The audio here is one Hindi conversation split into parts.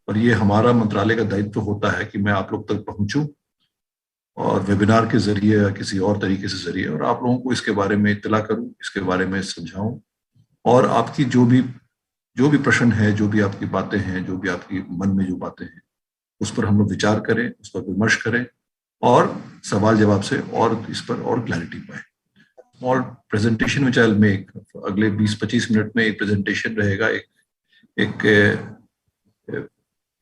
और ये हमारा मंत्रालय का दायित्व होता है कि मैं आप लोग तक पहुंचूं और वेबिनार के जरिए या किसी और तरीके से जरिए, और आप लोगों को इसके बारे में इत्तला करूं, इसके बारे में समझाऊं, और आपकी जो भी प्रश्न है, जो भी आपकी बातें हैं, जो भी आपकी मन में जो बातें हैं, उस पर हम लोग विचार करें, उस पर विमर्श करें और सवाल जवाब से और इस पर और क्लैरिटी पाए। Small presentation which I will make, अगले 20-25 मिनट में एक प्रेजेंटेशन रहेगा, एक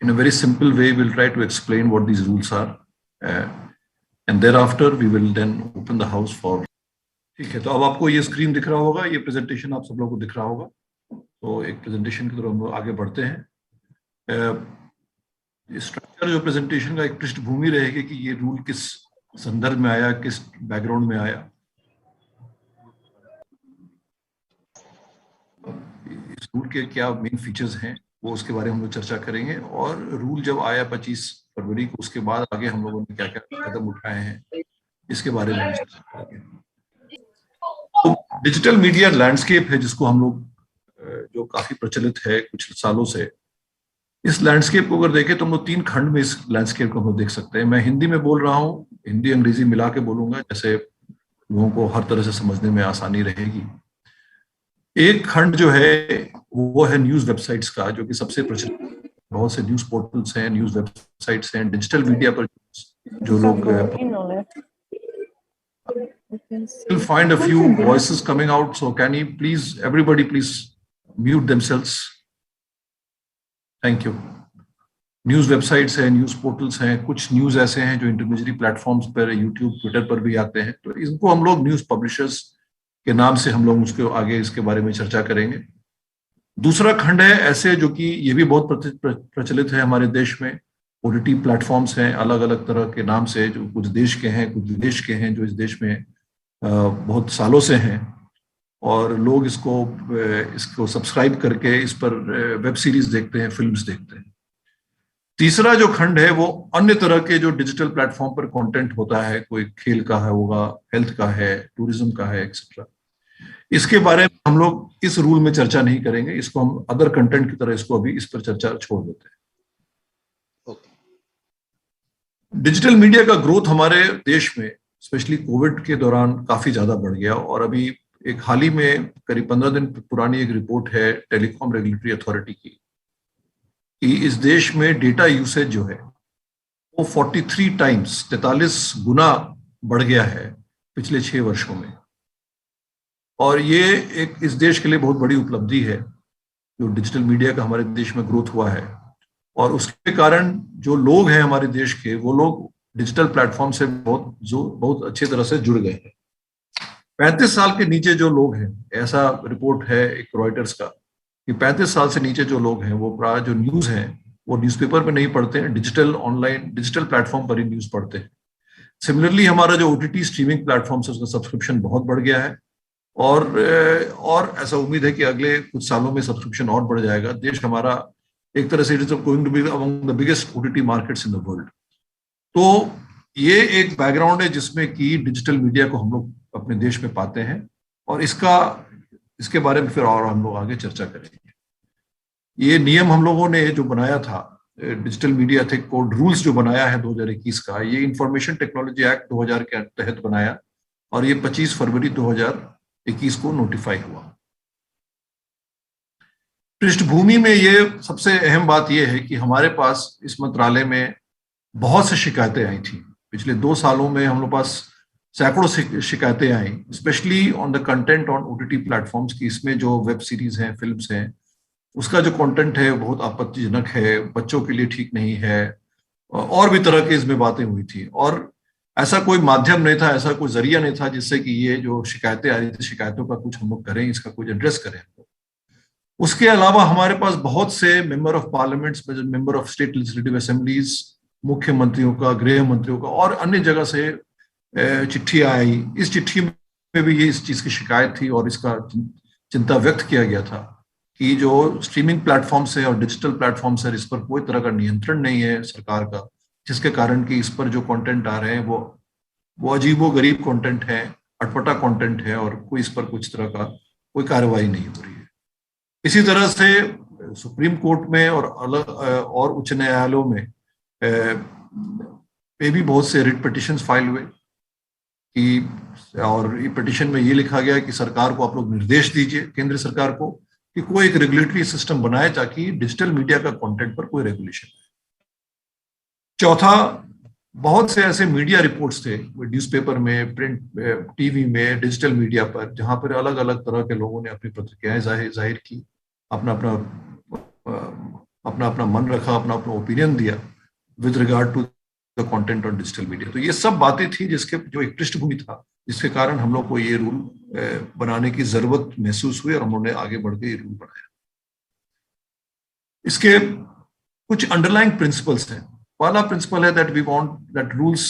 in a very simple way we'll try to explain what these rules are, and thereafter we will then open the house for. ठीक है, तो अब आपको ये स्क्रीन दिख रहा होगा, ये प्रेजेंटेशन आप सब लोगों को दिख रहा होगा। तो एक प्रेजेंटेशन की तरफ हम लोग आगे बढ़ते हैं। स्ट्रक्चर जो प्रेजेंटेशन का एक पृष्ठभूमि रहेगी कि ये रूल किस संदर्भ में आया, किस बैकग्राउंड में आया, इस रूल के क्या मेन फीचर्स हैं, वो उसके बारे में हम लोग चर्चा करेंगे। और रूल जब आया 25 फरवरी को, उसके बाद आगे हम लोगों ने क्या क्या कदम उठाए हैं, इसके बारे में हम चर्चा करेंगे। तो डिजिटल मीडिया लैंडस्केप है जिसको हम लोग, जो काफी प्रचलित है कुछ सालों से, इस लैंडस्केप को अगर देखें तो हम लोग 3 खंड में इस लैंडस्केप को हम लोग देख सकते हैं। मैं हिंदी में बोल रहा हूँ, हिंदी अंग्रेजी मिला के बोलूंगा, जैसे लोगों को हर तरह से समझने में आसानी रहेगी। एक खंड जो है वो है न्यूज वेबसाइट्स का, जो कि सबसे प्रचलित, बहुत से न्यूज पोर्टल्स हैं, न्यूज वेबसाइट्स हैं, डिजिटल मीडिया पर जो लोग will find a few voices coming out, so can you please, everybody please mute themselves, thank you। News websites हैं, न्यूज पोर्टल्स हैं, कुछ न्यूज ऐसे हैं जो इंटरमीडिएट प्लेटफॉर्म्स पर, यूट्यूब, ट्विटर पर भी आते हैं, तो इनको हम लोग न्यूज पब्लिशर्स के नाम से हम लोग उसके आगे इसके बारे में चर्चा करेंगे। दूसरा खंड है ऐसे जो कि ये भी बहुत प्रचलित है हमारे देश में, ओटीटी प्लेटफॉर्म्स हैं अलग अलग तरह के नाम से, जो कुछ देश के हैं, कुछ विदेश के हैं, जो इस देश में बहुत सालों से हैं, और लोग इसको सब्सक्राइब करके इस पर वेब सीरीज देखते हैं, फिल्म्स देखते हैं। तीसरा जो खंड है वो अन्य तरह के जो डिजिटल प्लेटफॉर्म पर कंटेंट होता है, कोई खेल का है होगा, हेल्थ का है, टूरिज्म का है, एक्सेट्रा। इसके बारे में हम लोग इस रूल में चर्चा नहीं करेंगे, इसको हम अदर कंटेंट की तरह इसको अभी इस पर चर्चा छोड़ देते हैं। डिजिटल मीडिया का ग्रोथ हमारे देश में स्पेशली कोविड के दौरान काफी ज्यादा बढ़ गया, और अभी एक हाल ही में करीब 15 दिन पुरानी एक रिपोर्ट है टेलीकॉम रेगुलेटरी अथॉरिटी की, कि इस देश में डेटा यूसेज जो है वो 43 टाइम्स, 43 गुना बढ़ गया है पिछले 6 वर्षों में। और ये एक इस देश के लिए बहुत बड़ी उपलब्धि है जो डिजिटल मीडिया का हमारे देश में ग्रोथ हुआ है, और उसके कारण जो लोग हैं हमारे देश के, वो लोग डिजिटल प्लेटफॉर्म से बहुत अच्छी तरह से जुड़ गए हैं। 35 साल के नीचे जो लोग हैं, ऐसा रिपोर्ट है एक रॉयटर्स का, कि 35 साल से नीचे जो लोग हैं वो प्राय जो न्यूज हैं वो न्यूज़पेपर में नहीं पढ़ते हैं, डिजिटल प्लेटफॉर्म पर ही न्यूज पढ़ते हैं। सिमिलरली हमारा जो ओटीटी स्ट्रीमिंग प्लेटफॉर्म है उसका सब्सक्रिप्शन बहुत बढ़ गया है, और ऐसा उम्मीद है कि अगले कुछ सालों में सब्सक्रिप्शन और बढ़ जाएगा। देश हमारा एक तरह से it is going to be among the biggest OTT markets in the world. तो ये एक बैकग्राउंड है जिसमें कि डिजिटल मीडिया को हम लोग अपने देश में पाते हैं, और इसके बारे में फिर और हम लोग आगे चर्चा करेंगे। ये नियम हम लोगों ने जो बनाया था, digital media ethic code rules जो बनाया है 2021 का, ये इंफॉर्मेशन टेक्नोलॉजी एक्ट 2000 के तहत बनाया, और ये 25 फरवरी 2021 को नोटिफाई हुआ। पृष्ठभूमि में ये सबसे अहम बात यह है कि हमारे पास इस मंत्रालय में बहुत सी शिकायतें आई थी। पिछले 2 सालों में हम लोग पास सैकड़ों शिकायतें आई, specially on the content on OTT platforms की। इसमें जो वेब सीरीज हैं, फिल्म्स हैं, उसका जो कंटेंट है बहुत आपत्तिजनक है, बच्चों के लिए ठीक नहीं है, और भी तरह की इसमें बातें हुई थी। और ऐसा कोई माध्यम नहीं था, ऐसा कोई जरिया नहीं था जिससे कि ये जो शिकायतें आ रही थी, शिकायतों का कुछ हम लोग करें, इसका कुछ एड्रेस करें। उसके अलावा हमारे पास बहुत से member of parliaments, member of state legislative assemblies, मुख्यमंत्रियों का, गृह मंत्रियों का और अन्य जगह से चिट्ठी आई। इस चिट्ठी में भी ये इस चीज की शिकायत थी और इसका चिंता व्यक्त किया गया था कि जो स्ट्रीमिंग प्लेटफॉर्म से और डिजिटल प्लेटफॉर्म से, इस पर कोई तरह का नियंत्रण नहीं है सरकार का, जिसके कारण कि इस पर जो कंटेंट आ रहे हैं वो अजीबो-गरीब कंटेंट है, अटपटा कंटेंट है, और कोई इस पर कुछ तरह का कोई कार्रवाई नहीं हो रही है। इसी तरह से सुप्रीम कोर्ट में और अलग और उच्च न्यायालयों में भी बहुत से रिट पिटिशंस फाइल हुए कि, और ये पिटिशन में ये लिखा गया कि सरकार को आप लोग निर्देश दीजिए, केंद्र सरकार को, कि कोई एक रेगुलेटरी सिस्टम बनाए ताकि डिजिटल मीडिया का कंटेंट पर कोई रेगुलेशन। चौथा, बहुत से ऐसे मीडिया रिपोर्ट्स थे न्यूज़पेपर में, प्रिंट, टीवी में, डिजिटल मीडिया पर, जहां पर अलग अलग तरह के लोगों ने अपनी प्रतिक्रियाएं जाहिर की, अपना अपना मन रखा, अपना ओपिनियन दिया with regard to the content on digital media. तो ये सब बातें थी जिसके जो एक पृष्ठभूमि था, जिसके कारण हम लोग को ये रूल बनाने की जरूरत महसूस हुई और हम लोगों ने आगे बढ़ के ये रूल बनाया। इसके कुछ अंडरलाइंग प्रिंसिपल्स हैं। पहला प्रिंसिपल है that we want that rules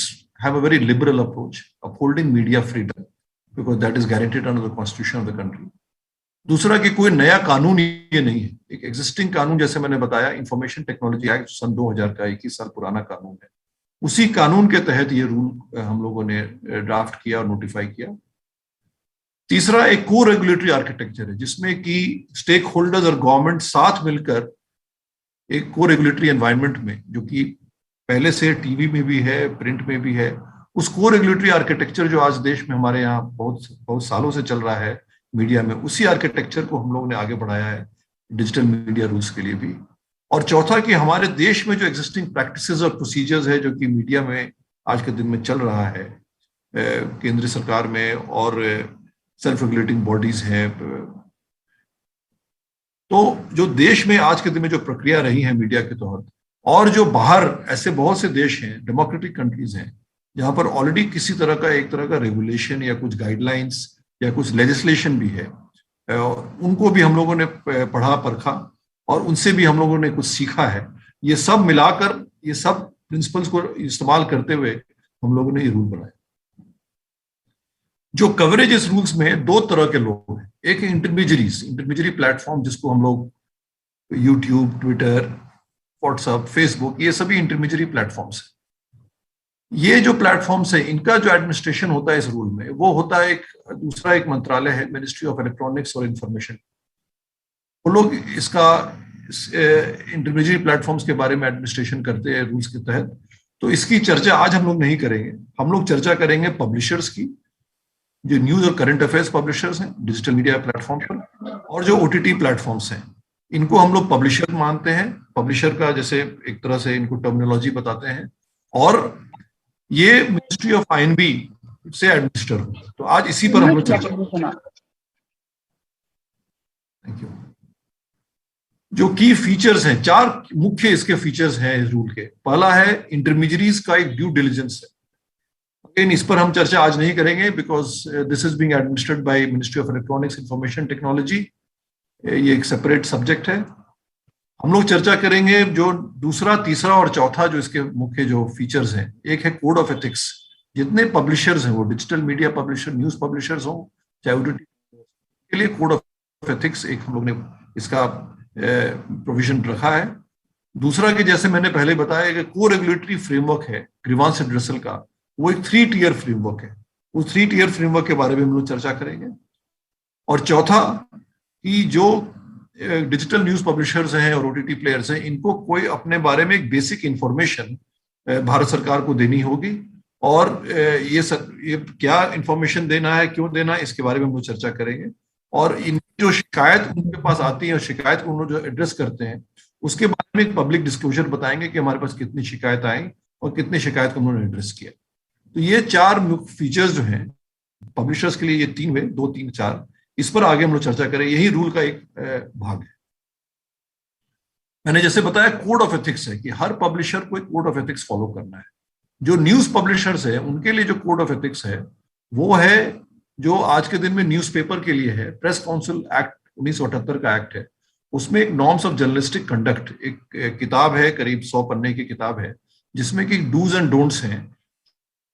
have a very liberal approach upholding media freedom because that is guaranteed under the constitution of the country. दूसरा कि कोई नया कानून ये नहीं है, एक एग्जिस्टिंग कानून, जैसे मैंने बताया इंफॉर्मेशन टेक्नोलॉजी एक्ट सन 2000 का 21 साल पुराना कानून है, उसी कानून के तहत ये रूल हम लोगों ने ड्राफ्ट किया और नोटिफाई किया। तीसरा, एक को रेगुलेटरी आर्किटेक्चर है जिसमें कि स्टेक होल्डर्स और गवर्नमेंट साथ मिलकर एक को रेगुलेटरी एनवायरनमेंट में, जो कि पहले से टीवी में भी है, प्रिंट में भी है, उस को रेगुलेटरी आर्किटेक्चर जो आज देश में हमारे यहाँ बहुत सालों से चल रहा है मीडिया में, उसी आर्किटेक्चर को हम लोगों ने आगे बढ़ाया है डिजिटल मीडिया रूल्स के लिए भी। और चौथा कि हमारे देश में जो एग्जिस्टिंग प्रैक्टिसेस और प्रोसीजर्स है जो कि मीडिया में आज के दिन में चल रहा है, केंद्र सरकार में और सेल्फ रेगुलेटिंग बॉडीज हैं, तो जो देश में आज के दिन में जो प्रक्रिया रही है मीडिया के तहत, और जो बाहर ऐसे बहुत से देश हैं, डेमोक्रेटिक कंट्रीज हैं, जहां पर ऑलरेडी किसी तरह का एक तरह का रेगुलेशन या कुछ गाइडलाइंस या कुछ लेजिस्लेशन भी है, उनको भी हम लोगों ने पढ़ा परखा और उनसे भी हम लोगों ने कुछ सीखा है। ये सब मिलाकर, ये सब प्रिंसिपल्स को इस्तेमाल करते हुए हम लोगों ने ये रूल बनाया। जो कवरेज इस रूल्स में दो तरह के लोग हैं, एक है इंटरमीडियरी प्लेटफॉर्म, जिसको हम लोग यूट्यूब, ट्विटर, व्हाट्सएप, फेसबुक, ये सभी इंटरमीडियरी प्लेटफॉर्म्स हैं। ये जो प्लेटफॉर्म्स है, इनका जो एडमिनिस्ट्रेशन होता है इस रूल में, वो होता है दूसरा एक मंत्रालय है, मिनिस्ट्री ऑफ इलेक्ट्रॉनिक्स और इंफॉर्मेशन। वो लोग इसका इंटरमीडियरी प्लेटफॉर्म्स के बारे में एडमिनिस्ट्रेशन करते हैं रूल्स के तहत। तो इसकी चर्चा आज हम लोग नहीं करेंगे, हम लोग चर्चा करेंगे पब्लिशर्स की, जो न्यूज और करंट अफेयर्स पब्लिशर्स हैं डिजिटल मीडिया प्लेटफॉर्म पर, और जो ओटीटी प्लेटफॉर्म्स हैं, इनको हम लोग पब्लिशर मानते हैं। पब्लिशर का जैसे एक तरह से इनको टर्मिनोलॉजी बताते हैं, और ये मिनिस्ट्री ऑफ आईएनबी से एडमिनिस्टर होता है। तो आज इसी पर हम लोग चर्चा करेंगे। Thank you. जो की फीचर्स हैं, 4 मुख्य इसके फीचर्स हैं इस रूल के। पहला है इंटरमीडियरीज का एक ड्यू डिलिजेंस है। अगेन इस पर हम चर्चा आज नहीं करेंगे because this is being administered by ministry of electronics information technology, ये एक सेपरेट सब्जेक्ट है। हम लोग चर्चा करेंगे जो दूसरा, तीसरा और चौथा जो इसके मुख्य जो फीचर्स हैं। एक है कोड ऑफ एथिक्स। जितने पब्लिशर्स हैं, वो digital media publisher, news publishers हो चाहे ओटीटी, के लिए कोड ऑफ एथिक्स एक हम लोग ने इसका प्रोविजन रखा है। दूसरा कि जैसे मैंने पहले बताया कि को रेगुलेटरी फ्रेमवर्क है ग्रीवांस एड्रेसल का, वो एक 3 टियर फ्रेमवर्क है। उस 3 टियर फ्रेमवर्क के बारे में हम लोग चर्चा करेंगे। और चौथा कि जो डिजिटल न्यूज पब्लिशर्स हैं और ओटीटी प्लेयर्स हैं, इनको कोई अपने बारे में एक बेसिक इंफॉर्मेशन भारत सरकार को देनी होगी, और ये क्या इंफॉर्मेशन देना है, क्यों देना है, इसके बारे में हम लोग चर्चा करेंगे। और इन जो शिकायत उनके पास आती है और शिकायत को उन्होंने जो एड्रेस करते हैं, उसके बारे में एक पब्लिक डिस्क्लोजर बताएंगे कि हमारे पास कितनी शिकायत आई और कितनी शिकायत को उन्होंने एड्रेस किया। तो ये 4 फीचर्स जो हैं पब्लिशर्स के लिए, ये 3 हुए, 2, 3, 4, इस पर आगे हम लोग चर्चा करें। यही रूल का एक भाग है। मैंने जैसे बताया कोड ऑफ एथिक्स है कि हर पब्लिशर को एक कोड ऑफ एथिक्स फॉलो करना है। जो न्यूज पब्लिशर्स है उनके लिए जो कोड ऑफ एथिक्स है वो है जो आज के दिन में न्यूज़पेपर के लिए है, प्रेस काउंसिल एक्ट 1978 का एक्ट है। उसमें एक नॉर्म्स ऑफ जर्नलिस्टिक कंडक्ट एक किताब है, करीब 100 पन्ने की किताब है, जिसमें कि डूज एंड डोंट्स हैं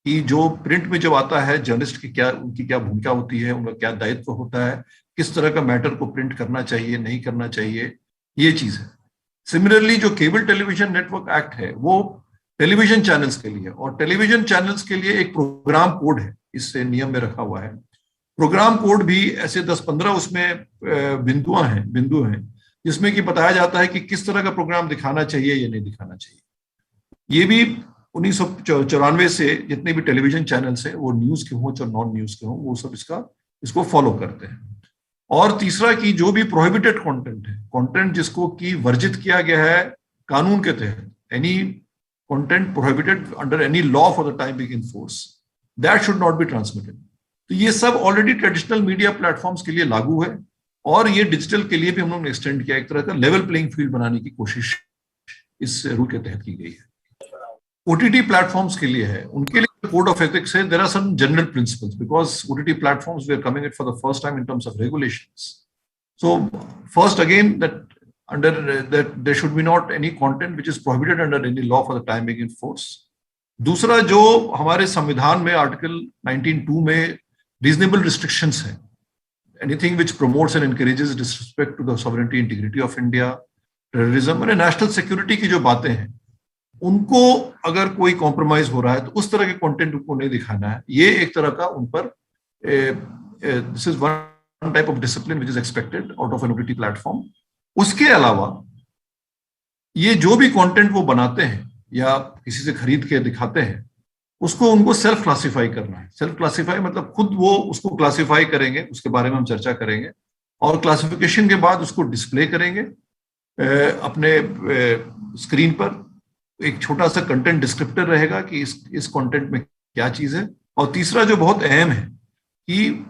कि जो प्रिंट में जब आता है जर्नलिस्ट की उनकी क्या भूमिका होती है, उनका क्या दायित्व होता है, किस तरह का मैटर को प्रिंट करना चाहिए, नहीं करना चाहिए, ये चीज है। सिमिलरली जो केबल टेलीविजन नेटवर्क एक्ट है वो टेलीविजन चैनल्स के लिए, और टेलीविजन चैनल्स के लिए एक प्रोग्राम कोड है, इससे नियम में रखा हुआ है। प्रोग्राम कोड भी ऐसे 10-15 उसमें बिंदु हैं, जिसमें कि बताया जाता है कि किस तरह का प्रोग्राम दिखाना चाहिए या नहीं दिखाना चाहिए। ये भी 1994 से जितने भी टेलीविजन चैनल्स हैं, वो न्यूज के हों चाहे नॉन न्यूज के हों, वो सब इसको फॉलो करते हैं। और तीसरा कि जो भी प्रोहिबिटेड कंटेंट है, कंटेंट जिसको कि वर्जित किया गया है कानून के तहत, any content prohibited under any law for the time being in force, that should not be transmitted. तो ये सब ऑलरेडी ट्रेडिशनल मीडिया प्लेटफॉर्म्स के लिए लागू है, और ये डिजिटल के लिए भी हम लोग ने एक्सटेंड किया, एक तरह का लेवल प्लेइंग फील्ड बनाने की कोशिश इस रूल के तहत की गई है। ओटीटी प्लेटफॉर्म्स के लिए है, उनके लिए कोड ऑफ एथिक्स है। There are some general principles because OTT platforms we are coming it for the first time in terms of regulations. So first again that under that there should be not any content which is prohibited under any law for the time being in force. दूसरा, जो हमारे संविधान में आर्टिकल 19(2) में रीजनेबल रिस्ट्रिक्शंस है, anything which promotes and encourages disrespect to the sovereignty integrity of India, terrorism और नेशनल सिक्योरिटी की जो बातें हैं, उनको अगर कोई कॉम्प्रोमाइज हो रहा है तो उस तरह के कंटेंट उनको नहीं दिखाना है। ये एक तरह का उन पर this is one type of discipline which is expected out of an OTT platform. उसके अलावा ये जो भी कंटेंट वो बनाते हैं या किसी से खरीद के दिखाते हैं, उसको उनको सेल्फ क्लासिफाई करना है। सेल्फ क्लासिफाई मतलब खुद वो उसको क्लासिफाई करेंगे, उसके बारे में हम चर्चा करेंगे, और क्लासिफिकेशन के बाद उसको डिस्प्ले करेंगे अपने स्क्रीन पर। एक छोटा सा कंटेंट डिस्क्रिप्टर रहेगा कि इस कंटेंट में क्या चीज है। और तीसरा जो बहुत अहम है कि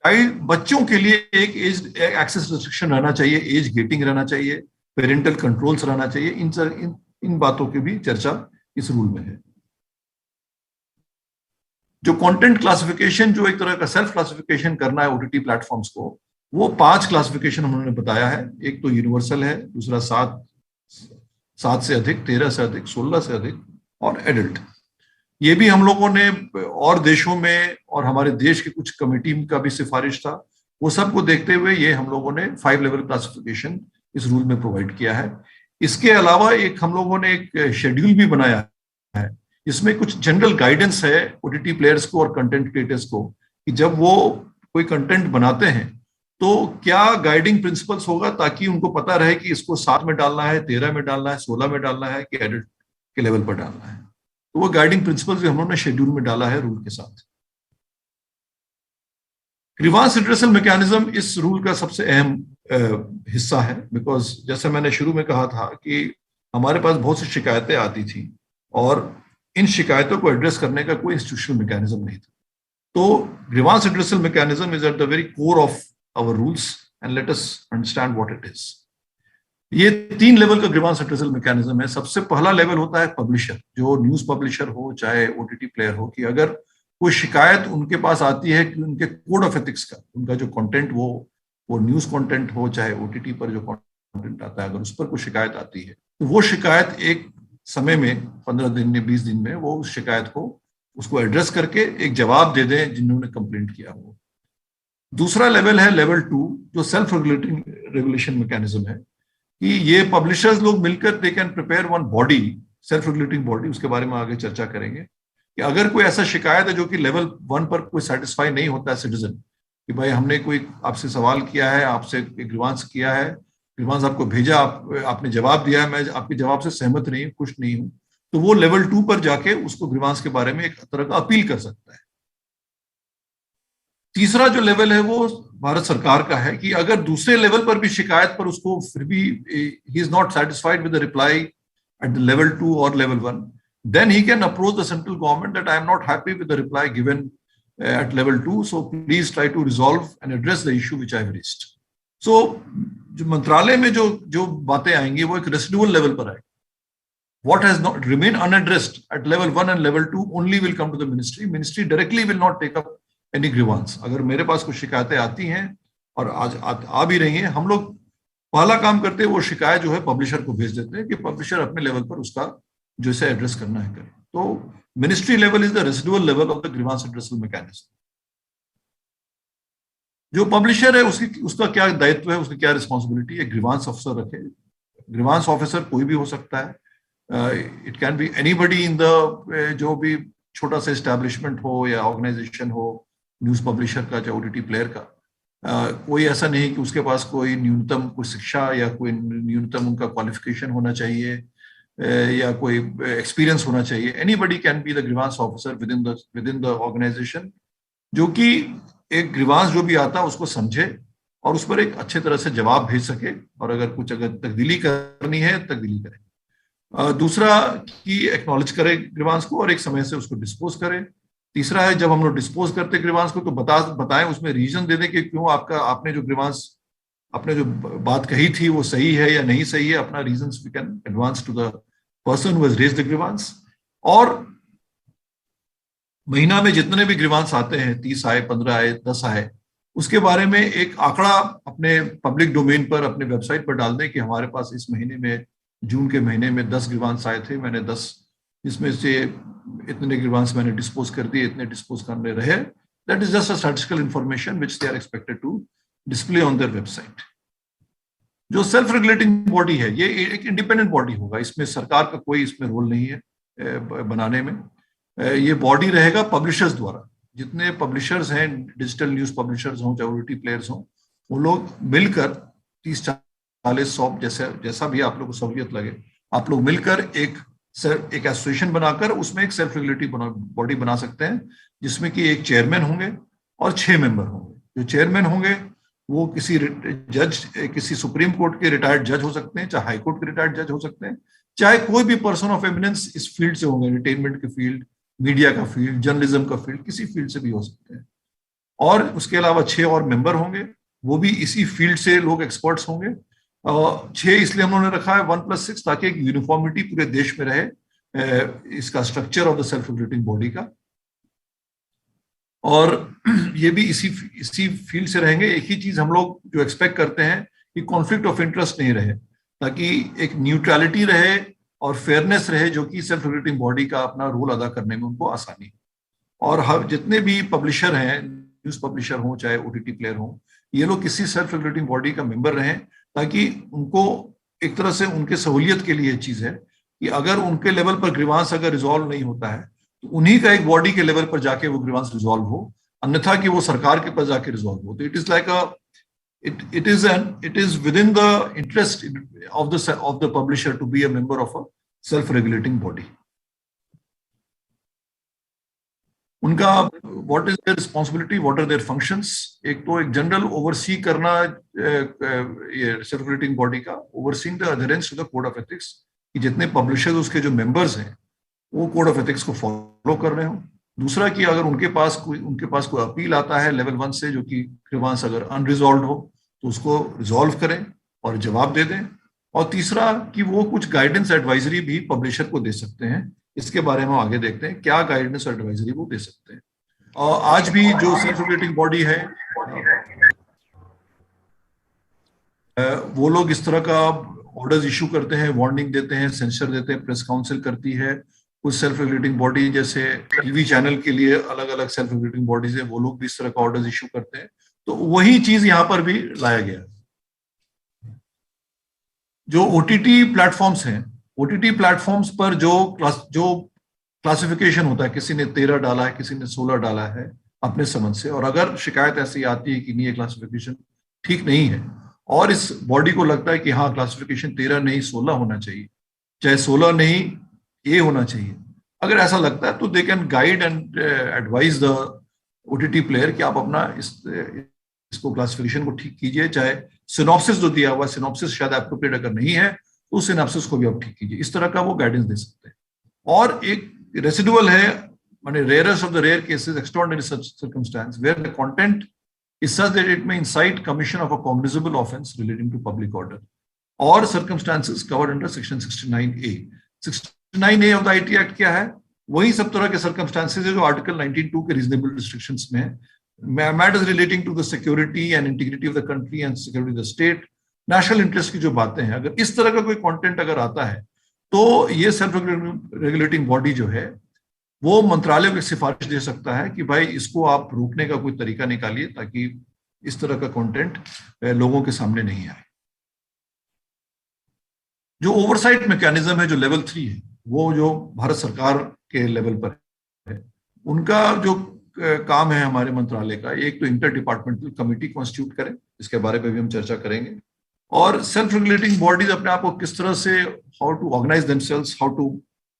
बच्चों के लिए एक एज एक्सेस रिस्ट्रिक्शन रहना चाहिए, एज गेटिंग रहना चाहिए, पेरेंटल कंट्रोल्स रहना चाहिए। इन बातों की भी चर्चा इस रूल में है। जो कंटेंट क्लासिफिकेशन, जो एक तरह का सेल्फ क्लासिफिकेशन करना है ओटीटी प्लेटफॉर्म्स को, वो 5 क्लासिफिकेशन उन्होंने बताया है। एक तो यूनिवर्सल है, दूसरा 7 से अधिक, 13 से अधिक, 16 से अधिक और एडल्ट। ये भी हम लोगों ने और देशों में और हमारे देश की कुछ कमेटी का भी सिफारिश था, वो सब को देखते हुए ये हम लोगों ने 5 लेवल क्लासिफिकेशन इस रूल में प्रोवाइड किया है। इसके अलावा एक हम लोगों ने एक शेड्यूल भी बनाया है, इसमें कुछ जनरल गाइडेंस है ओटीटी प्लेयर्स को और कंटेंट क्रिएटर्स को कि जब वो कोई कंटेंट बनाते हैं तो क्या गाइडिंग प्रिंसिपल्स होगा, ताकि उनको पता रहे कि इसको 7 में डालना है, 13 में डालना है, 16 में डालना है कि एडल्ट के लेवल पर डालना है। तो वो गाइडिंग प्रिंसिपल्स भी हम लोगों ने शेड्यूल में डाला है रूल के साथ। ग्रीवांस रिड्रेसल मैकेनिज्म इस रूल का सबसे अहम हिस्सा है, बिकॉज जैसे मैंने शुरू में कहा था कि हमारे पास बहुत सी शिकायतें आती थी और इन शिकायतों को एड्रेस करने का कोई इंस्टीट्यूशनल मैकेनिज्म नहीं था। तो grievance redressal mechanism is at the very core of our rules and let us understand what it is. ये 3 लेवल का ग्रीवांस रिड्रेसल मैकेनिज्म है। सबसे पहला लेवल होता है पब्लिशर, जो न्यूज पब्लिशर हो चाहे ओटीटी प्लेयर हो, कि अगर कोई शिकायत उनके पास आती है कि उनके कोड ऑफ एथिक्स का, उनका जो कंटेंट वो न्यूज कंटेंट हो चाहे ओटीटी पर जो कंटेंट आता है, अगर उस पर कोई शिकायत आती है तो वो शिकायत एक समय में 15 दिन में 20 दिन में वो उस शिकायत को उसको एड्रेस करके एक जवाब दे दें जिन्होंने कंप्लेंट किया हो। दूसरा लेवल है लेवल 2, जो सेल्फ रेगुलेशन मैकेनिज्म है कि ये पब्लिशर्स लोग मिलकर they can prepare one body, self regulating body. उसके बारे में आगे चर्चा करेंगे कि अगर कोई ऐसा शिकायत है जो कि लेवल 1 पर कोई सेटिस्फाई नहीं होता है सिटीजन, कि भाई हमने कोई आपसे सवाल किया है, आपसे ग्रीवांस किया है, ग्रीवांस आपको भेजा, आपने जवाब दिया है, मैं आपके जवाब से सहमत नहीं हूँ, खुश नहीं हूँ, तो वो लेवल 2 पर जाके उसको ग्रीवांस के बारे में एक तरह का अपील कर सकता है। तीसरा जो लेवल है वो भारत सरकार का है कि अगर दूसरे लेवल पर भी शिकायत पर उसको फिर भी he is not satisfied with the reply at the level 2 और level 1, then he can approach the central government that I am not happy with the reply given at level 2, so please try to resolve and address the issue which I have raised. So जो मंत्रालय में जो बातें आएंगी वो एक रेसिडुअल लेवल पर आएगी। What has not remained unaddressed at level 1 and level 2 only will come to the ministry. Ministry directly will not take up any grievance. अगर मेरे पास कुछ शिकायतें आती हैं और आज आ भी रही हैं, हम लोग पहला काम करते हैं वो शिकायत जो है पब्लिशर को भेज देते हैं कि पब्लिशर अपने लेवल पर उसका जो इसे एड्रेस करना है करें। तो ministry level is the residual level of the grievance addressal mechanism. जो पब्लिशर है उसका क्या दायित्व है, उसकी क्या रिस्पॉन्सिबिलिटी है, ग्रीवांस ऑफिसर रखे। ग्रीवांस ऑफिसर कोई भी हो सकता है, it can be anybody in the, जो भी छोटा सा एस्टैब्लिशमेंट हो या ऑर्गेनाइजेशन हो, न्यूज पब्लिशर का चाहे ओटीटी प्लेयर का, कोई ऐसा नहीं कि उसके पास कोई न्यूनतम कोई शिक्षा या कोई न्यूनतम उनका क्वालिफिकेशन होना चाहिए या कोई एक्सपीरियंस होना चाहिए। Anybody can be the grievance officer within the organization, जो कि एक ग्रीवांस जो भी आता है उसको समझे और उस पर एक अच्छे तरह से जवाब भेज सके, और अगर तब्दीली करनी है तब्दीली करे। दूसरा कि एक्नॉलेज करे ग्रीवांस को और एक समय से उसको डिस्पोज करे। तीसरा है जब हम लोग डिस्पोज करते ग्रीवांस को तो बताएं, उसमें रीजन दे दें कि क्यों आपने जो ग्रीवांस, आपने जो बात कही थी वो सही है या नहीं सही है। अपना reasons we can advance to the person who has raised the grievance. और महीना में जितने भी ग्रीवांस आते हैं, 30 आए, 15 आए, 10 आए, उसके बारे में एक आंकड़ा अपने पब्लिक डोमेन पर अपने वेबसाइट पर डाल दें कि हमारे पास इस महीने में, जून के महीने में 10 ग्रीवांस आए थे, मैंने 10 इसमें से इतने ग्रीवांस मैंने डिस्पोज कर दिए, इतने डिस्पोज करने रहे। That is just a statistical information which they are expected to display on their website. जो सेल्फ रेगुलेटिंग बॉडी है ये एक इंडिपेंडेंट बॉडी होगा, इसमें सरकार का कोई इसमें रोल नहीं है बनाने में। ये बॉडी रहेगा पब्लिशर्स द्वारा। जितने पब्लिशर्स हैं, डिजिटल न्यूज पब्लिशर्स हों चाहे ओटीटी प्लेयर्स हों, वो लोग मिलकर 30-40-100 जैसा भी आप लोग को सहूलियत लगे, आप लोग मिलकर एक एसोसिएशन बनाकर उसमें एक सेल्फ रेगुलेटिव बॉडी बना सकते हैं, जिसमें कि एक चेयरमैन होंगे और 6 मेंबर होंगे। जो चेयरमैन होंगे वो किसी सुप्रीम कोर्ट के रिटायर्ड जज हो सकते हैं, चाहे हाई कोर्ट के रिटायर्ड जज हो सकते हैं, चाहे कोई भी पर्सन ऑफ एमिनेंस इस फील्ड से होंगे, एंटरटेनमेंट के फील्ड, मीडिया का फील्ड, जर्नलिज्म का फील्ड, किसी फील्ड से भी हो सकते हैं। और उसके अलावा 6 और मेंबर होंगे, वो भी इसी फील्ड से लोग एक्सपर्ट्स होंगे। 6 इसलिए हम लोगों ने रखा है 1+6, ताकि एक यूनिफॉर्मिटी पूरे देश में रहे इसका structure of the self regulating body का। और ये भी इसी फील्ड से रहेंगे। एक ही चीज हम लोग जो एक्सपेक्ट करते हैं कि कॉन्फ्लिक्ट ऑफ इंटरेस्ट नहीं रहे, ताकि एक न्यूट्रलिटी रहे और फेयरनेस रहे, जो कि सेल्फ रेगुलेटिंग बॉडी का अपना रोल अदा करने में उनको आसानी। और हर जितने भी पब्लिशर हैं, न्यूज पब्लिशर हों चाहे ओटीटी प्लेयर हों, ये लोग किसी सेल्फ रेगुलेटिंग बॉडी का मेंबर रहें, ताकि उनको एक तरह से उनके सहूलियत के लिए चीज है कि अगर उनके लेवल पर ग्रीवांस अगर रिजॉल्व नहीं होता है तो उन्हीं का एक बॉडी के लेवल पर जाके वो ग्रीवांस रिजॉल्व हो, अन्यथा कि वो सरकार के पास जाके रिजॉल्व हो। तो it is like it is within the interest of the publisher to be a member of a self regulating body. उनका what is their responsibility, what are their functions. एक तो एक जनरल ओवरसी करना ये सेल्फ रेगुलेटिंग बॉडी का, overseeing the adherence to the code of ethics, कि जितने पब्लिशर्स उसके जो मेंबर्स हैं वो कोड ऑफ एथिक्स को फॉलो कर रहे हो। दूसरा कि अगर उनके पास कोई अपील आता है लेवल 1 से, जो कि ग्रीवांस अगर अनरिजॉल्व हो, तो उसको रिजॉल्व करें और जवाब दे दें। और तीसरा कि वो कुछ गाइडेंस एडवाइजरी भी पब्लिशर को दे सकते हैं। इसके बारे में आगे देखते हैं क्या गाइडेंस एडवाइजरी वो दे सकते हैं। और आज भी जो सेल्फ रेगुलेटिंग बॉडी है वो लोग इस तरह का ऑर्डर्स इशू करते हैं, वार्निंग देते हैं, सेंसर देते हैं, प्रेस काउंसिल करती है। कुछ सेल्फ रेगुलेटिंग बॉडी जैसे टीवी चैनल के लिए अलग अलग सेल्फ रेगुलेटिंग बॉडीज है, वो लोग भी इस तरह का ऑर्डर्स इशू करते हैं। तो वही चीज यहां पर भी लाया गया। जो ओटीटी प्लेटफॉर्म्स हैं, ओटीटी प्लेटफॉर्म्स पर जो क्लासिफिकेशन होता है, किसी ने 13 डाला है, किसी ने 16 डाला है अपने समझ से, और अगर शिकायत ऐसी आती है कि नहीं ये क्लासिफिकेशन ठीक नहीं है और इस बॉडी को लगता है कि हाँ क्लासिफिकेशन 13 नहीं 16 होना चाहिए, चाहे 16 नहीं ए होना चाहिए, अगर ऐसा लगता है तो they can guide and advise the OTT player कि आप अपना इसको क्लासिफिकेशन को ठीक कीजिए। चाहे सिनॉप्सिस जो दिया हुआ, सिनॉप्सिस शायद एप्रोप्रिएट अगर नहीं है तो उस सिनॉप्सिस को भी आप ठीक कीजिए। इस तरह का वो गाइडेंस दे सकते हैं। और एक रेसिडुअल है, माने rarest of the rare cases, extraordinary circumstances where the content is such that it may incite commission of a cognizable offense relating to public order or circumstances covered under section 69A. 69A of the IT Act क्या है? वही सब तरह के circumstances है जो आर्टिकल 19(2) के reasonable restrictions में है। Matters relating to the security and integrity of the country and security of the state, national interest की जो बातें हैं, अगर इस तरह का कोई कंटेंट अगर आता है तो ये सेल्फ रेगुलेटिंग बॉडी जो है वो मंत्रालय को सिफारिश दे सकता है कि भाई इसको आप रोकने का कोई तरीका निकालिए ताकि इस तरह का कंटेंट लोगों के सामने नहीं आए। जो ओवरसाइट मैकेनिज्म है, जो लेवल 3 है, वो जो भारत सरकार के लेवल पर है, उनका जो काम है हमारे मंत्रालय का, एक तो इंटर डिपार्टमेंटल कमेटी कॉन्स्टिट्यूट करें, इसके बारे में भी हम चर्चा करेंगे, और सेल्फ रेगुलेटिंग बॉडीज अपने आप को किस तरह से, how to organise themselves, how to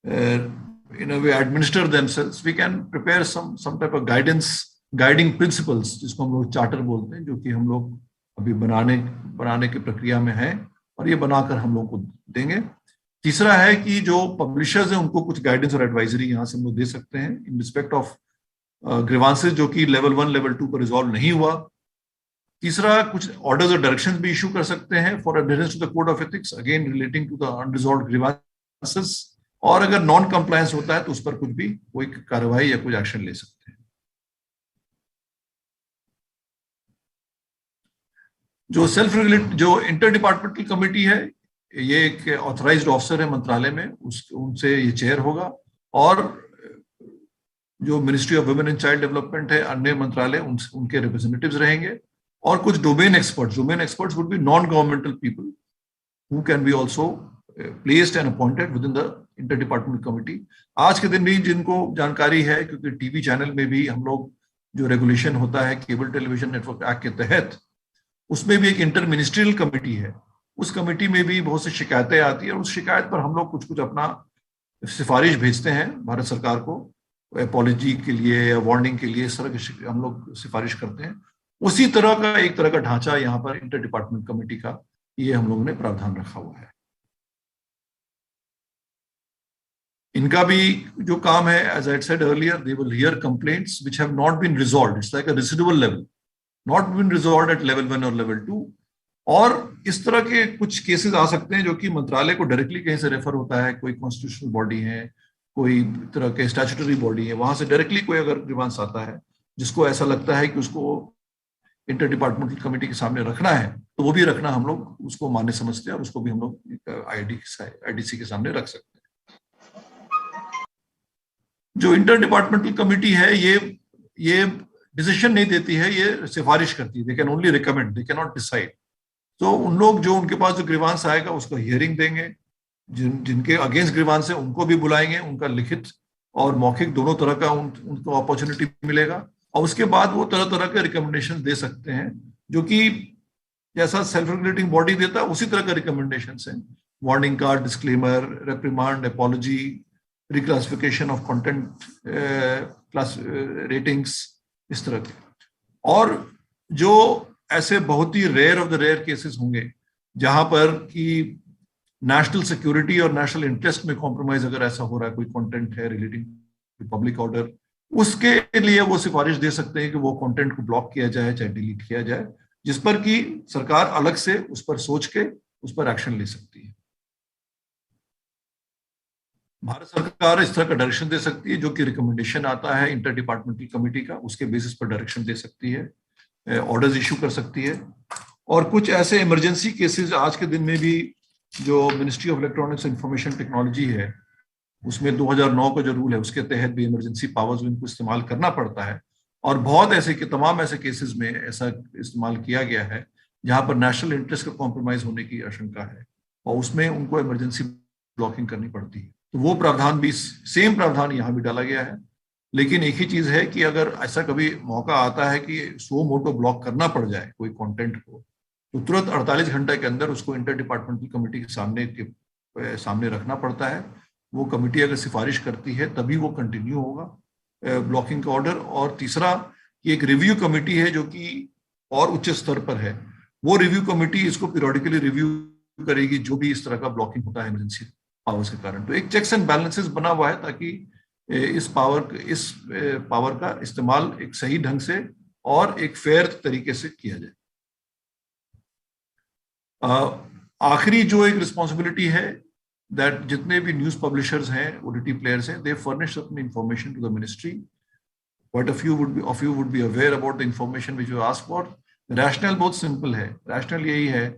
in a way administer themselves, we can prepare some type of guidance, guiding principles, जिसको हम लोग चार्टर बोलते हैं, जो कि हम लोग अभी बनाने की प्रक्रिया में है, और ये बनाकर हम लोग को देंगे। तीसरा है कि जो पब्लिशर्स हैं उनको कुछ गाइडेंस और एडवाइजरी यहाँ से हम लोग दे सकते हैं इन रिस्पेक्ट ऑफ ग्रीवांसेस जो कि लेवल 1 लेवल 2 पर रिजॉल्व नहीं हुआ। तीसरा, कुछ ऑर्डर्स और डायरेक्शंस भी इशू कर सकते हैं for adherence to the code of ethics, again relating to the unresolved grievances, और अगर नॉन कंप्लायंस होता है तो उस पर कुछ भी कोई कार्रवाई या कुछ एक्शन ले सकते हैं। जो इंटर डिपार्टमेंटल कमेटी है, ये एक ऑथराइज्ड ऑफिसर है मंत्रालय में, उनसे ये चेयर होगा, और जो ministry of women and child development है, अन्य मंत्रालय, उनके रिप्रेजेंटेटिव्स रहेंगे, और कुछ domain experts would be non governmental people who can be also placed and appointed with in the inter departmental committee. आज के दिन भी जिनको जानकारी है, क्योंकि टीवी चैनल में भी हम लोग, जो रेगुलेशन होता है केबल टेलीविजन नेटवर्क एक्ट के तहत, उसमें भी एक इंटर मिनिस्ट्रियल कमेटी है, उस कमेटी में भी बहुत सी शिकायतें आती है, और उस शिकायत पर हम लोग कुछ कुछ अपना सिफारिश भेजते हैं भारत सरकार को, अपॉलॉजी के लिए या वार्निंग के लिए, इस तरह की हम लोग सिफारिश करते हैं। उसी तरह का एक तरह का ढांचा यहाँ पर इंटर डिपार्टमेंट कमेटी का, ये हम लोगों ने प्रावधान रखा हुआ है। इनका भी जो काम है, as I said earlier, they will hear complaints which have not been resolved, it's like a residual level, not been resolved at level 1 और लेवल 2, और इस तरह के कुछ केसेस आ सकते हैं जो कि मंत्रालय को डायरेक्टली कहीं से रेफर होता है, कोई कॉन्स्टिट्यूशनल बॉडी है, कोई तरह के स्टैट्यूटरी बॉडी है, वहां से डायरेक्टली कोई अगर ग्रीवांस आता है जिसको ऐसा लगता है कि उसको इंटर डिपार्टमेंटल कमेटी के सामने रखना है, तो वो भी रखना हम लोग उसको मान्य समझते हैं, और उसको भी हम लोग आईडीसी के सामने रख सकते हैं। जो इंटर डिपार्टमेंटल कमेटी है, ये डिसीजन नहीं देती है, ये सिफारिश करती है, they can only recommend, they can not decide. तो उन लोग जो उनके पास जो ग्रीवांस आएगा उसका हियरिंग देंगे, जिनके अगेंस्ट ग्रीवांस है उनको भी बुलाएंगे, उनका लिखित और मौखिक दोनों तरह का उनको अपॉर्चुनिटी मिलेगा, और उसके बाद वो तरह तरह के रिकमेंडेशन दे सकते हैं, जो कि जैसा सेल्फ रेगुलेटिंग बॉडी देता है उसी तरह का रिकमेंडेशन है, warning card, disclaimer, reprimand, apology, reclassification of content, class ratings, इस तरह के। और जो ऐसे बहुत ही rare of the rare cases होंगे जहां पर कि नेशनल सिक्योरिटी और नेशनल इंटरेस्ट में कॉम्प्रोमाइज अगर ऐसा हो रहा है, कोई कंटेंट है रिलेटिंग टू पब्लिक ऑर्डर, उसके लिए वो सिफारिश दे सकते हैं कि वो कंटेंट को ब्लॉक किया जाए, चाहे डिलीट किया जाए, जिस पर कि सरकार अलग से उस पर सोच के उस पर एक्शन ले सकती है। भारत सरकार इस तरह का डायरेक्शन दे सकती है, जो कि रिकमेंडेशन आता है इंटर डिपार्टमेंटल कमेटी का, उसके बेसिस पर डायरेक्शन दे सकती है, ऑर्डर्स इशू कर सकती है। और कुछ ऐसे इमरजेंसी केसेस आज के दिन में भी, जो ministry of electronics information technology है, उसमें 2009 का जो रूल है उसके तहत भी इमरजेंसी पावर्स इनको इस्तेमाल करना पड़ता है, और बहुत ऐसे कि तमाम ऐसे केसेस में ऐसा इस्तेमाल किया गया है जहां पर नेशनल इंटरेस्ट का कॉम्प्रोमाइज होने की आशंका है, और उसमें उनको इमरजेंसी ब्लॉकिंग करनी पड़ती है। तो वो प्रावधान भी, सेम प्रावधान यहाँ भी डाला गया है। लेकिन एक ही चीज है कि अगर ऐसा कभी मौका आता है कि सो मोटो ब्लॉक करना पड़ जाए कोई कंटेंट को, तो तुरंत 48 घंटे के अंदर उसको इंटर डिपार्टमेंटल कमेटी के सामने रखना पड़ता है। वो कमेटी अगर सिफारिश करती है तभी वो कंटिन्यू होगा ब्लॉकिंग का ऑर्डर। और तीसरा, कि एक रिव्यू कमेटी है जो कि और उच्च स्तर पर है, वो रिव्यू कमेटी इसको पीरियडिकली रिव्यू करेगी जो भी इस तरह का ब्लॉकिंग होता है इमरजेंसी पावर्स के कारण। तो एक चेक्स एंड बैलेंसेस बना हुआ है ताकि इस पावर का इस्तेमाल एक सही ढंग से और एक फेयर तरीके से किया जाए। आखिरी जो एक रिस्पॉन्सिबिलिटी है, दैट जितने भी न्यूज पब्लिशर्स हैं, ओटीटी प्लेयर्स हैं, दे फर्निश अपनी information to the ministry. Quite a few would be aware about the information which you ask for. Rational बहुत सिंपल है। रैशनल यही है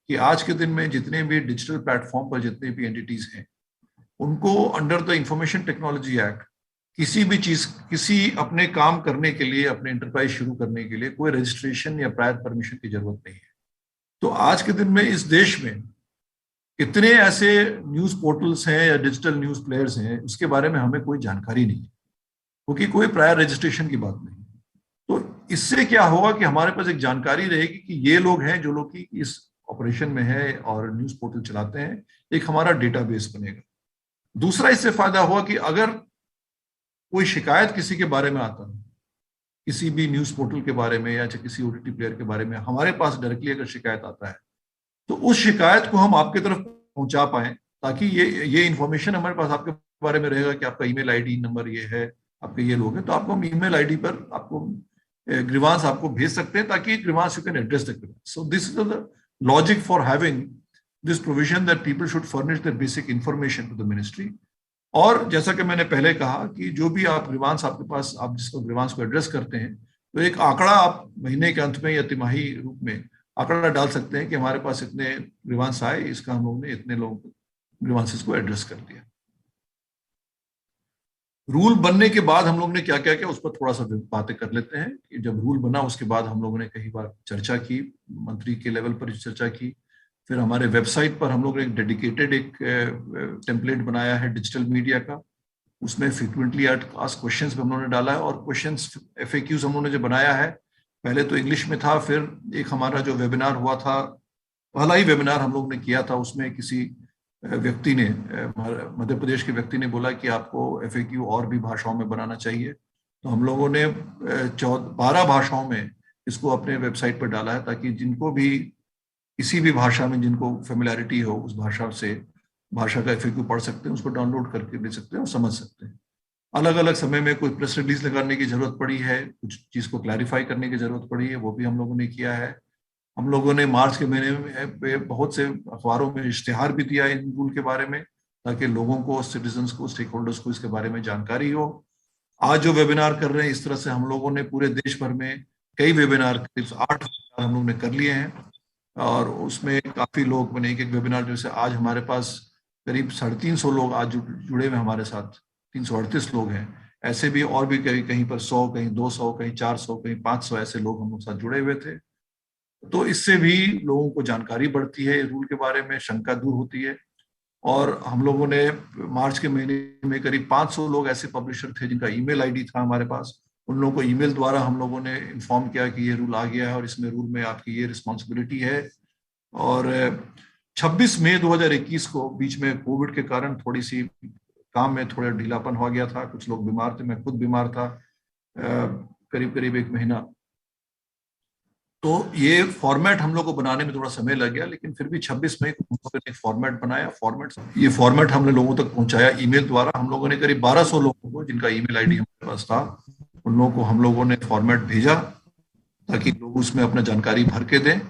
कि आज के दिन में जितने भी डिजिटल प्लेटफॉर्म पर जितने भी एंटिटीज हैं, उनको under the information technology act किसी भी चीज, किसी अपने काम करने के लिए, अपने एंटरप्राइज शुरू करने के लिए कोई रजिस्ट्रेशन या प्रायर परमिशन की जरूरत नहीं है। तो आज के दिन में इस देश में कितने ऐसे न्यूज पोर्टल्स हैं या डिजिटल न्यूज प्लेयर्स हैं, उसके बारे में हमें कोई जानकारी नहीं है। क्योंकि कोई प्रायर रजिस्ट्रेशन की बात नहीं। तो इससे क्या होगा कि हमारे पास एक जानकारी रहेगी कि ये लोग हैं जो लोग कि इस ऑपरेशन में है और न्यूज पोर्टल चलाते हैं, एक हमारा डेटाबेस बनेगा। दूसरा इससे फायदा हुआ कि अगर कोई शिकायत किसी के बारे में आता है, किसी भी न्यूज पोर्टल के बारे में या किसी ओटीटी प्लेयर के बारे में हमारे पास डायरेक्टली अगर शिकायत आता है, तो उस शिकायत को हम आपके तरफ पहुंचा पाए, ताकि ये इंफॉर्मेशन हमारे पास आपके बारे में रहेगा कि आपका ईमेल आईडी नंबर ये है, आपके ये लोग हैं, तो आपको हम ईमेल आईडी पर आपको ग्रीवांस आपको भेज सकते हैं, ताकि grievance you can address the grievance. So this is the logic for having this provision that people should furnish the basic information to the ministry. और जैसा कि मैंने पहले कहा कि जो भी आप ग्रीवांस आपके पास, आप जिसको ग्रीवांस को एड्रेस करते हैं, तो एक आंकड़ा आप महीने के अंत में या तिमाही रूप में आंकड़ा डाल सकते हैं कि हमारे पास इतने ग्रीवांस आए, इसका हम लोगों ने इतने लोगों को ग्रीवांसेस को एड्रेस कर दिया। रूल बनने के बाद हम लोग ने क्या क्या किया उस पर थोड़ा सा बातें कर लेते हैं कि जब रूल बना उसके बाद हम लोगों ने कई बार चर्चा की, मंत्री के लेवल पर चर्चा की। फिर हमारे वेबसाइट पर हम लोग ने एक डेडिकेटेड एक टेम्पलेट बनाया है डिजिटल मीडिया का, उसमें फ्रीक्वेंटली आस्क्ड क्वेश्चंस हम लोगों ने डाला है। और क्वेश्चंस FAQs हम लोगों ने जो बनाया है, पहले तो इंग्लिश में था, फिर एक हमारा जो वेबिनार हुआ था, पहला ही वेबिनार हम लोग ने किया था, उसमें किसी व्यक्ति ने, मध्य प्रदेश के व्यक्ति ने बोला कि आपको FAQ और भी भाषाओं में बनाना चाहिए। तो हम लोगों ने 12 भाषाओं में इसको अपने वेबसाइट पर डाला है, ताकि जिनको भी किसी भी भाषा में जिनको फेमिलियरिटी हो उस भाषा से, भाषा का FAQ पढ़ सकते हैं, उसको डाउनलोड करके दे सकते हैं और समझ सकते हैं। अलग अलग समय में कोई प्रेस रिलीज लगाने की जरूरत पड़ी है, कुछ चीज को क्लैरिफाई करने की जरूरत पड़ी है, वो भी हम लोगों ने किया है। हम लोगों ने मार्च के महीने में बहुत से अखबारों में इश्तिहार भी दिया इन रूल के बारे में, ताकि लोगों को, सिटीजन्स को, स्टेक होल्डर्स को इसके बारे में जानकारी हो। आज जो वेबिनार कर रहे हैं, इस तरह से हम लोगों ने पूरे देश भर में कई वेबिनार, करीब 8 हम लोग ने कर लिए हैं। और उसमें काफी लोग बने, एक वेबिनार जैसे आज हमारे पास करीब 350 लोग आज जुड़े हुए हमारे साथ, 338 लोग हैं। ऐसे भी और भी कहीं पर 100, कहीं 200, कहीं 400, कहीं 500 ऐसे लोग हम लोग साथ जुड़े हुए थे। तो इससे भी लोगों को जानकारी बढ़ती है रूल के बारे में, शंका दूर होती है। और हम लोगों ने मार्च के महीने में करीब 500 लोग ऐसे पब्लिशर थे जिनका ईमेल आईडी था हमारे पास, उन लोगों को ईमेल द्वारा हम लोगों ने इन्फॉर्म किया कि ये रूल आ गया है और इसमें रूल में आपकी ये रिस्पॉन्सिबिलिटी है। और 26 मई 2021 को बीच में कोविड के कारण थोड़ी सी काम में थोड़ा ढीलापन हो गया था, कुछ लोग बीमार थे, मैं खुद बीमार था करीब करीब 1 महीना। तो ये फॉर्मेट हम लोग को बनाने में थोड़ा समय लग गया, लेकिन फिर भी 26 मई को हम लोगों ने एक फॉर्मेट बनाया। ये फॉर्मेट हमने लोगों तक पहुंचाया ईमेल द्वारा। हम लोगों ने करीब 1200 लोगों को, जिनका ईमेल आईडी हमारे पास था, उन लोगों को हम लोगों ने फॉर्मेट भेजा, ताकि लोग उसमें अपना जानकारी भर के दें।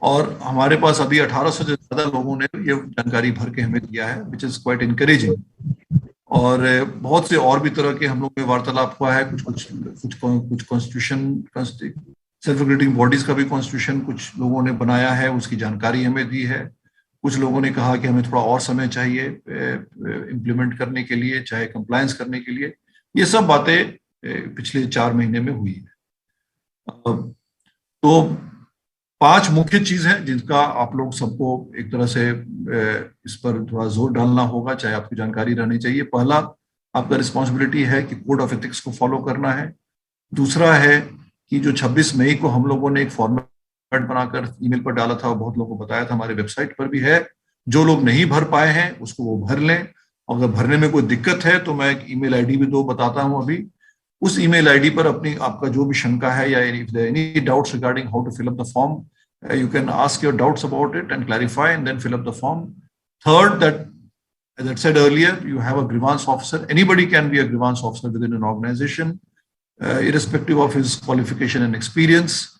और हमारे पास अभी 1800 से ज्यादा लोगों ने ये जानकारी भर के हमें दिया है, विच इज क्वाइट इनकरेजिंग। और बहुत से और भी तरह के हम लोग में वार्तालाप हुआ है, कुछ कॉन्स्टिट्यूशन, सेल्फ रेगुलेटिंग बॉडीज का भी कॉन्स्टिट्यूशन कुछ लोगों ने बनाया है, उसकी जानकारी हमें दी है। कुछ लोगों ने कहा कि हमें थोड़ा और समय चाहिए इम्प्लीमेंट करने के लिए, चाहे कंप्लायंस करने के लिए। ये सब बातें पिछले 4 महीने में हुई है। तो 5 मुख्य चीज हैं जिनका आप लोग सबको एक तरह से इस पर थोड़ा जोर डालना होगा, चाहे आपकी जानकारी रहनी चाहिए। पहला, आपका रिस्पॉन्सिबिलिटी है कि कोड ऑफ एथिक्स को फॉलो करना है। दूसरा है कि जो 26 मई को हम लोगों ने एक फॉर्मेट बनाकर ईमेल पर डाला था, और बहुत लोगों को बताया था, हमारे वेबसाइट पर भी है। जो लोग नहीं भर पाए हैं उसको वो भर लें। अगर भरने में कोई दिक्कत है तो मैं एक ईमेल आईडी भी 2 बताता हूं अभी। उस ईमेल आईडी पर अपनी, आपका जो भी शंका है या any doubts regarding how to fill up the form, you can ask your doubts about it and clarify and then fill up the form. Third, that as I said earlier, you have a grievance officer. Anybody can be a grievance officer within an organization, irrespective of his qualification and experience,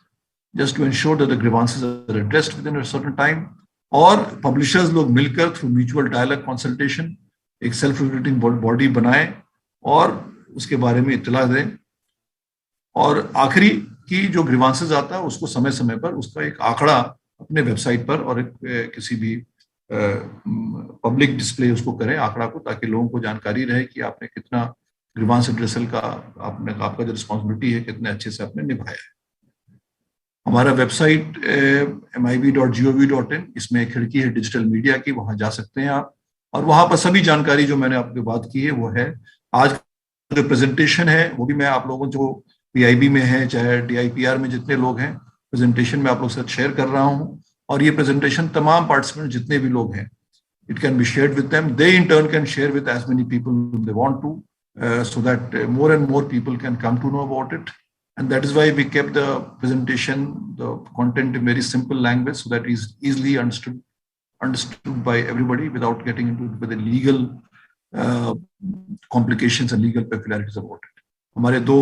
just to ensure that the grievances are addressed within a certain time. और publishers लोग मिलकर through mutual dialogue consultation एक self regulating body बनाएं और उसके बारे में इत्तला दें। और आखिरी कि जो ग्रीवांसेस आता है उसको समय समय पर उसका एक आंकड़ा अपने वेबसाइट पर और किसी भी पब्लिक डिस्प्ले उसको करें आंकड़ा को, ताकि लोगों को जानकारी रहे कि आपने कितना ग्रीवांस एड्रेसल का आपका जो रिस्पॉन्सिबिलिटी है कितने अच्छे से आपने निभाया है। हमारा वेबसाइट mib.gov.in, इसमें एक खिड़की है डिजिटल मीडिया की, वहां जा सकते हैं आप। और वहां पर सभी जानकारी जो मैंने आपके बात की है वो है। आज जो प्रेजेंटेशन है वो भी मैं आप लोगों जो पीआईबी में है चाहे डीआईपीआर में जितने लोग हैं, प्रेजेंटेशन में आप लोग के साथ शेयर कर रहा हूँ। और ये प्रेजेंटेशन तमाम पार्टिसिपेंट जितने भी लोग हैं, it can be shared with them. They in turn can share with as many people they want to, so that more and more people can come to know about it. And that is why we kept the presentation, the content in very simple language, so that it is easily understood by everybody without getting into the legal complications and legal peculiarities about it. हमारे दो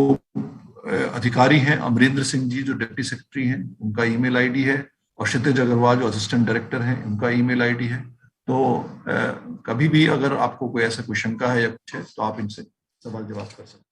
अधिकारी हैं, अमरिंदर सिंह जी जो डिप्टी सेक्रेटरी हैं, उनका ईमेल आईडी है, और क्षितिज अग्रवाल जो असिस्टेंट डायरेक्टर हैं, उनका ईमेल आईडी है। तो कभी भी अगर आपको कोई ऐसा कोई शंका है या कुछ है तो आप इनसे सवाल जवाब कर सकते हैं।